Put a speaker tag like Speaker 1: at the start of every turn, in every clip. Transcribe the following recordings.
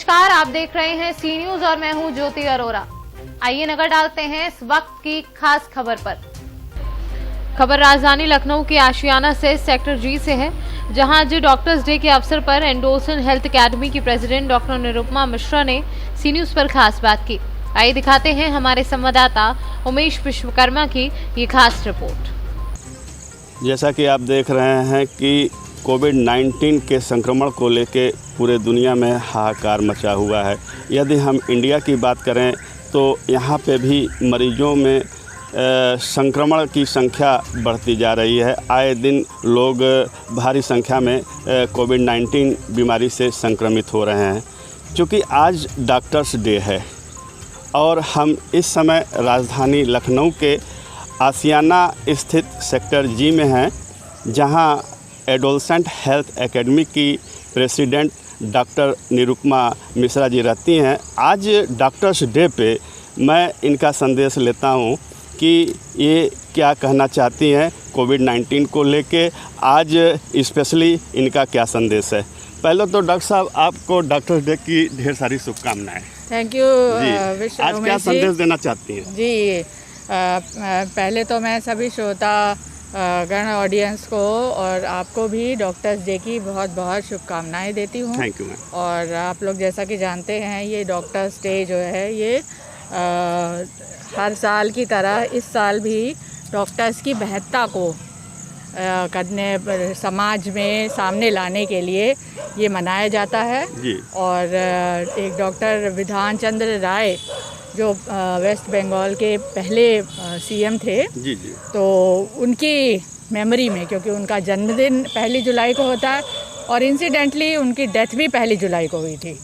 Speaker 1: नमस्कार, आप देख रहे हैं सी न्यूज और मैं हूं ज्योति अरोरा। आइए नजर डालते हैं इस वक्त की खास खबर पर। खबर राजधानी लखनऊ के आशियाना से सेक्टर जी से है, जहां आज डॉक्टर्स डे के अवसर पर एंडोसन हेल्थ एकेडमी की प्रेसिडेंट डॉक्टर निरुपमा मिश्रा ने सी न्यूज पर खास बात की। आइए दिखाते हैं हमारे संवाददाता उमेश विश्वकर्मा की ये खास रिपोर्ट।
Speaker 2: जैसा कि आप देख रहे हैं कि कोविड-19 के संक्रमण को लेके पूरे दुनिया में हाहाकार मचा हुआ है। यदि हम इंडिया की बात करें तो यहाँ पे भी मरीजों में संक्रमण की संख्या बढ़ती जा रही है। आए दिन लोग भारी संख्या में कोविड-19 बीमारी से संक्रमित हो रहे हैं। क्योंकि आज डॉक्टर्स डे है और हम इस समय राजधानी लखनऊ के आशियाना स्थित सेक्टर जी में हैं, जहां एडोलसेंट हेल्थ एकेडमी की प्रेसिडेंट डॉक्टर निरुपमा मिश्रा जी रहती हैं। आज डॉक्टर्स डे पे मैं इनका संदेश लेता हूं कि ये क्या कहना चाहती हैं कोविड-19 को लेके। आज स्पेशली इनका क्या संदेश है। पहले तो डॉक्टर साहब, आपको डॉक्टर्स डे की ढेर सारी शुभकामनाएं।
Speaker 3: Thank you.
Speaker 2: आज क्या संदेश देना चाहती हैं?
Speaker 3: जी, पहले तो मैं सभी श्रोता गण ऑडियंस को और आपको भी डॉक्टर्स डे की बहुत बहुत शुभकामनाएं देती हूँ।
Speaker 2: Thank you ma'am.
Speaker 3: और आप लोग जैसा कि जानते हैं, ये डॉक्टर्स डे जो है ये हर साल की तरह इस साल भी डॉक्टर्स की महत्ता को करने, समाज में सामने लाने के लिए ये मनाया जाता है
Speaker 2: जी।
Speaker 3: और एक डॉक्टर विधान चंद्र राय जो वेस्ट बंगाल के पहले सीएम थे,
Speaker 2: जी जी,
Speaker 3: तो उनकी मेमोरी में, क्योंकि उनका जन्मदिन 1 जुलाई को होता है और इंसिडेंटली उनकी डेथ भी 1 जुलाई को हुई थी,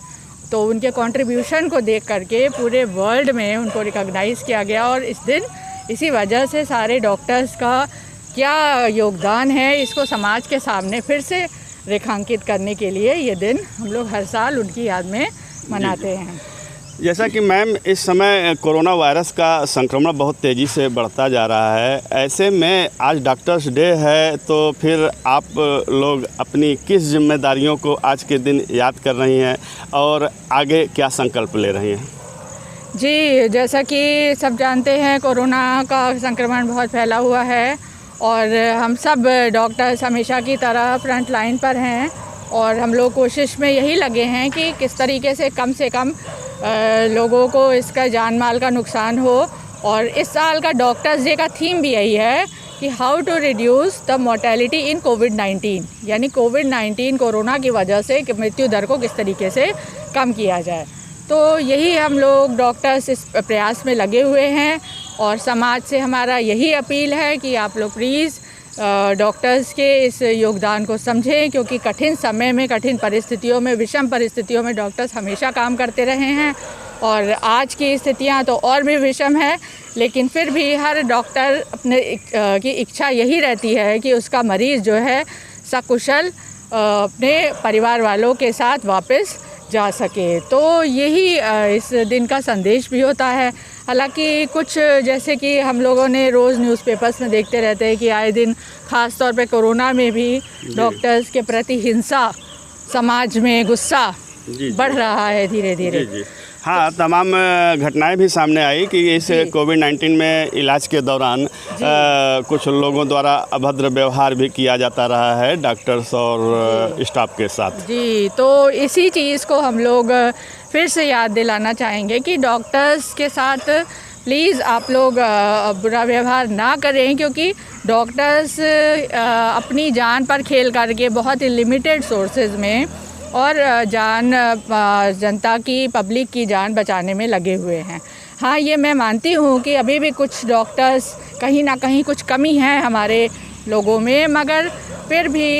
Speaker 3: तो उनके कंट्रीब्यूशन को देख करके पूरे वर्ल्ड में उनको रिकॉग्नाइज़ किया गया। और इस दिन इसी वजह से सारे डॉक्टर्स का क्या योगदान है इसको समाज के सामने फिर से रेखांकित करने के लिए ये दिन हम लोग हर साल उनकी याद में मनाते हैं।
Speaker 2: जैसा कि मैम इस समय कोरोना वायरस का संक्रमण बहुत तेज़ी से बढ़ता जा रहा है, ऐसे में आज डॉक्टर्स डे है, तो फिर आप लोग अपनी किस जिम्मेदारियों को आज के दिन याद कर रही हैं और आगे क्या संकल्प ले रही हैं?
Speaker 3: जी, जैसा कि सब जानते हैं, कोरोना का संक्रमण बहुत फैला हुआ है और हम सब डॉक्टर्स हमेशा की तरह फ्रंट लाइन पर हैं और हम लोग कोशिश में यही लगे हैं कि किस तरीके से कम लोगों को इसका जान माल का नुकसान हो। और इस साल का डॉक्टर्स डे का थीम भी यही है कि how to reduce the mortality in कोविड-19, यानी कोविड-19 कोरोना की वजह से मृत्यु दर को किस तरीके से कम किया जाए। तो यही हम लोग डॉक्टर्स इस प्रयास में लगे हुए हैं और समाज से हमारा यही अपील है कि आप लोग प्लीज़ डॉक्टर्स के इस योगदान को समझें, क्योंकि कठिन समय में, कठिन परिस्थितियों में, विषम परिस्थितियों में डॉक्टर्स हमेशा काम करते रहे हैं और आज की स्थितियां तो और भी विषम है, लेकिन फिर भी हर डॉक्टर अपने की इच्छा यही रहती है कि उसका मरीज़ जो है सकुशल अपने परिवार वालों के साथ वापस जा सके। तो यही इस दिन का संदेश भी होता है। हालांकि कुछ, जैसे कि हम लोगों ने रोज़ न्यूज़पेपर्स में देखते रहते हैं कि आए दिन ख़ास तौर पे कोरोना में भी डॉक्टर्स के प्रति हिंसा, समाज में गुस्सा बढ़ रहा है धीरे धीरे।
Speaker 2: हाँ, तमाम घटनाएं भी सामने आई कि इस कोविड-19 में इलाज के दौरान कुछ लोगों द्वारा अभद्र व्यवहार भी किया जाता रहा है डॉक्टर्स और स्टाफ के साथ। जी,
Speaker 3: तो इसी चीज़ को हम लोग फिर से याद दिलाना चाहेंगे कि डॉक्टर्स के साथ प्लीज़ आप लोग बुरा व्यवहार ना करें, क्योंकि डॉक्टर्स अपनी जान पर खेल करके बहुत ही लिमिटेड सोर्सेज में और जनता की, पब्लिक की जान बचाने में लगे हुए हैं। हाँ, ये मैं मानती हूँ कि अभी भी कुछ डॉक्टर्स कहीं ना कहीं कुछ कमी है हमारे लोगों में, मगर फिर भी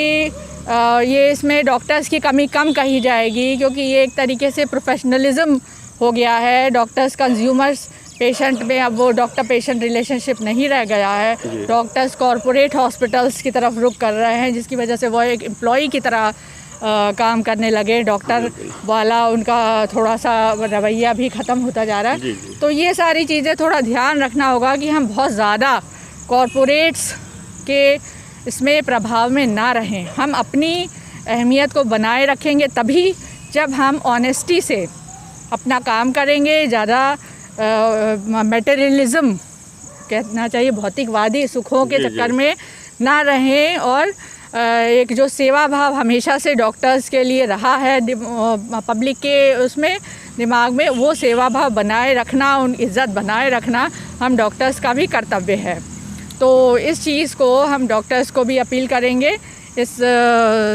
Speaker 3: ये इसमें डॉक्टर्स की कमी कम कही जाएगी, क्योंकि ये एक तरीके से प्रोफेशनलिज्म हो गया है। डॉक्टर्स कंज्यूमर्स, पेशेंट में अब वो डॉक्टर पेशेंट रिलेशनशिप नहीं रह गया है। डॉक्टर्स कॉरपोरेट हॉस्पिटल्स की तरफ रुख कर रहे हैं, जिसकी वजह से वो एक एम्प्लॉई की तरह काम करने लगे। डॉक्टर वाला उनका थोड़ा सा रवैया भी ख़त्म होता जा रहा है। तो ये सारी चीज़ें थोड़ा ध्यान रखना होगा कि हम बहुत ज़्यादा कॉरपोरेट्स के इसमें प्रभाव में ना रहें। हम अपनी अहमियत को बनाए रखेंगे तभी जब हम ऑनेस्टी से अपना काम करेंगे, ज़्यादा मटेरियलिज्म कहना चाहिए, भौतिकवादी सुखों के चक्कर में ना रहें, और एक जो सेवा भाव हमेशा से डॉक्टर्स के लिए रहा है पब्लिक के उसमें दिमाग में, वो सेवा भाव बनाए रखना, उन इज़्ज़त बनाए रखना हम डॉक्टर्स का भी कर्तव्य है। तो इस चीज़ को हम डॉक्टर्स को भी अपील करेंगे इस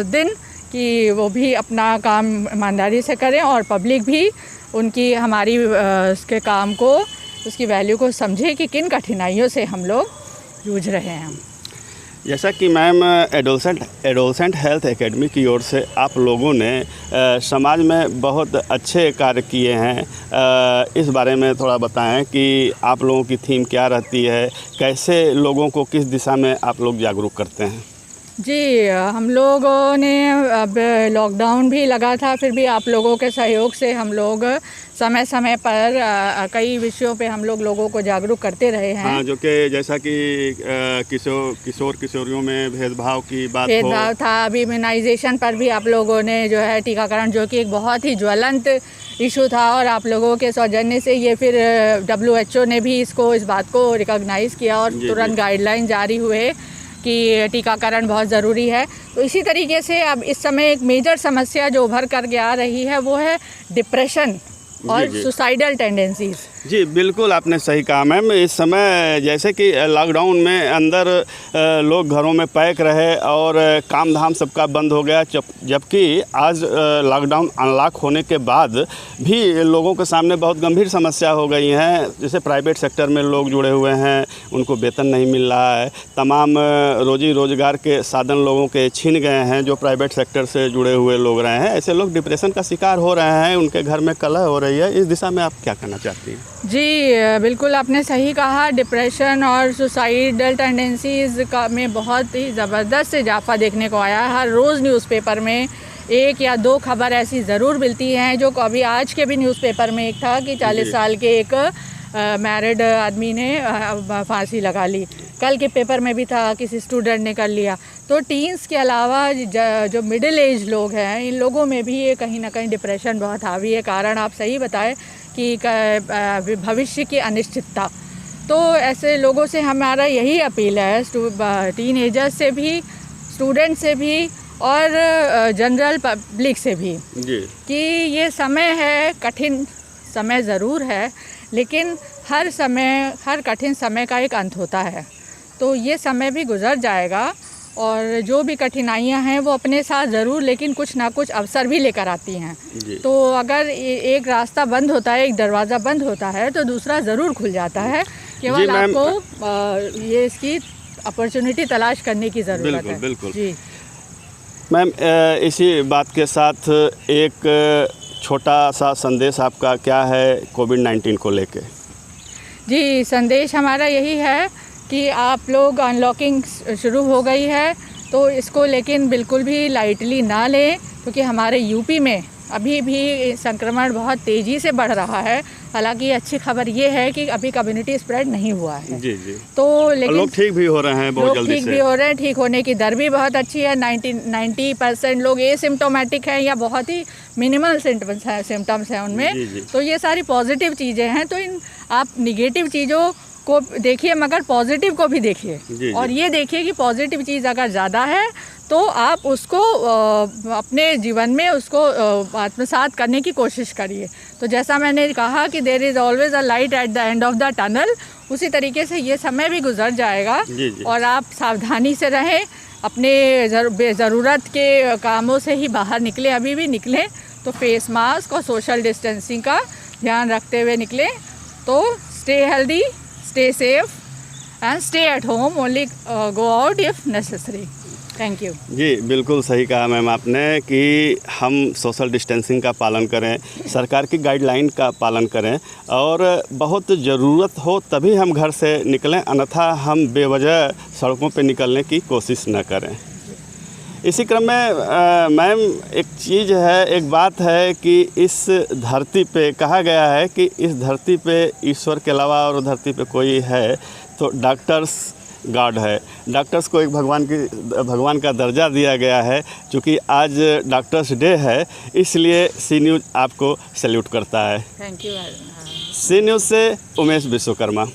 Speaker 3: दिन कि वो भी अपना काम ईमानदारी से करें, और पब्लिक भी उनकी हमारी उसके काम को, उसकी वैल्यू को समझे कि किन कठिनाइयों से हम लोग जूझ रहे हैं।
Speaker 2: जैसा कि मैम एडोलसेंट हेल्थ एकेडमी की ओर से आप लोगों ने समाज में बहुत अच्छे कार्य किए हैं, इस बारे में थोड़ा बताएं कि आप लोगों की थीम क्या रहती है, कैसे लोगों को किस दिशा में आप लोग जागरूक करते हैं?
Speaker 3: जी, हम लोगों ने, अब लॉकडाउन भी लगा था, फिर भी आप लोगों के सहयोग से हम लोग समय समय पर कई विषयों पे हम लोगों को जागरूक करते रहे हैं।
Speaker 2: हाँ, जो कि जैसा कि किशोर किशोरियों में भेदभाव की बात
Speaker 3: भेदभाव था, अभी इम्यूनाइजेशन पर भी आप लोगों ने जो है टीकाकरण, जो कि एक बहुत ही ज्वलंत इशू था, और आप लोगों के सौजन्य से ये फिर WHO ने भी इस बात को रिकॉग्नाइज़ किया और तुरंत गाइडलाइन जारी हुए कि टीकाकरण बहुत ज़रूरी है। तो इसी तरीके से अब इस समय एक मेजर समस्या जो उभर कर के आ रही है वो है डिप्रेशन और सुसाइडल टेंडेंसीज़।
Speaker 2: जी बिल्कुल, आपने सही कहा मैम। इस समय जैसे कि लॉकडाउन में अंदर लोग घरों में पैक रहे और काम धाम सबका बंद हो गया, जबकि आज लॉकडाउन अनलॉक होने के बाद भी लोगों के सामने बहुत गंभीर समस्या हो गई हैं। जैसे प्राइवेट सेक्टर में लोग जुड़े हुए हैं, उनको वेतन नहीं मिल रहा है, तमाम रोजी रोजगार के साधन लोगों के छीन गए हैं जो प्राइवेट सेक्टर से जुड़े हुए लोग रहे हैं। ऐसे लोग डिप्रेशन का शिकार हो रहे हैं, उनके घर में कलह हो रही है। इस दिशा में आप क्या कहना चाहती हैं?
Speaker 3: जी बिल्कुल, आपने सही कहा। डिप्रेशन और सुसाइडल टेंडेंसीज़ का में बहुत ही ज़बरदस्त इजाफा देखने को आया है। हर रोज़ न्यूज़पेपर में 1 या 2 खबर ऐसी ज़रूर मिलती हैं, जो अभी आज के भी न्यूज़पेपर में एक था कि 40 साल के एक मैरिड आदमी ने फांसी लगा ली। कल के पेपर में भी था, किसी स्टूडेंट ने कर लिया। तो टीन्स के अलावा जो मिडिल एज लोग हैं, इन लोगों में भी ये कहीं ना कहीं डिप्रेशन बहुत हावी है। कारण आप सही बताएं कि भविष्य की अनिश्चितता। तो ऐसे लोगों से हमारा यही अपील है, टीन एजर्स से भी, स्टूडेंट से भी और जनरल पब्लिक से भी जी, कि ये समय है, कठिन समय ज़रूर है, लेकिन हर कठिन समय का एक अंत होता है। तो ये समय भी गुजर जाएगा, और जो भी कठिनाइयां हैं वो अपने साथ ज़रूर, लेकिन कुछ ना कुछ अवसर भी लेकर आती हैं। तो अगर एक रास्ता बंद होता है, एक दरवाज़ा बंद होता है, तो दूसरा ज़रूर खुल जाता है। केवल आपको ये इसकी अपॉर्चुनिटी तलाश करने की ज़रूरत है।
Speaker 2: बिल्कुल
Speaker 3: जी
Speaker 2: मैम, इसी बात के साथ एक छोटा सा संदेश आपका क्या है कोविड-19 को लेके?
Speaker 3: जी, संदेश हमारा यही है कि आप लोग, अनलॉकिंग शुरू हो गई है, तो इसको लेकिन बिल्कुल भी लाइटली ना लें, क्योंकि हमारे यूपी में अभी भी संक्रमण बहुत तेज़ी से बढ़ रहा है। हालांकि अच्छी खबर ये है कि अभी कम्युनिटी स्प्रेड नहीं हुआ है। जी। तो लेकिन लोग ठीक भी हो रहे हैं, बहुत जल्दी से ठीक भी हो रहे हैं। ठीक होने की दर भी बहुत अच्छी है। 90% लोग एसिम्प्टोमेटिक हैं या बहुत ही मिनिमल सिम्टम्स हैं उनमें। तो ये सारी पॉजिटिव चीज़ें हैं। तो इन आप निगेटिव चीज़ों को देखिए, मगर पॉजिटिव को भी देखिए, और ये देखिए कि पॉजिटिव चीज़ अगर ज़्यादा है तो आप उसको अपने जीवन में उसको आत्मसात करने की कोशिश करिए। तो जैसा मैंने कहा कि there is always a light at the end of the tunnel, उसी तरीके से ये समय भी गुजर जाएगा। और आप सावधानी से रहें, अपने ज़रूरत के कामों से ही बाहर निकलें, अभी भी निकलें तो फेस मास्क और सोशल डिस्टेंसिंग का ध्यान रखते हुए निकलें। तो stay healthy, stay safe and stay at home, only go out if necessary. Thank you.
Speaker 2: जी बिल्कुल सही कहा मैम आपने कि हम सोशल डिस्टेंसिंग का पालन करें, सरकार की गाइडलाइन का पालन करें, और बहुत ज़रूरत हो तभी हम घर से निकलें, अन्यथा हम बेवजह सड़कों पे निकलने की कोशिश न करें। इसी क्रम में मैम एक चीज़ है, एक बात है कि इस धरती पे कहा गया है कि इस धरती पे ईश्वर के अलावा और धरती पे कोई है तो डॉक्टर्स गॉड है। डॉक्टर्स को एक भगवान का दर्जा दिया गया है। क्योंकि आज डॉक्टर्स डे है, इसलिए सी न्यूज़ आपको सैल्यूट करता है।
Speaker 3: Thank you.
Speaker 2: सी न्यूज़ से उमेश विश्वकर्मा।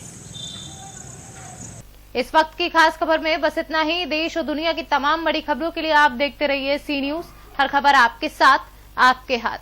Speaker 1: इस वक्त की खास खबर में बस इतना ही। देश और दुनिया की तमाम बड़ी खबरों के लिए आप देखते रहिए सी न्यूज़। हर खबर आपके साथ, आपके हाथ।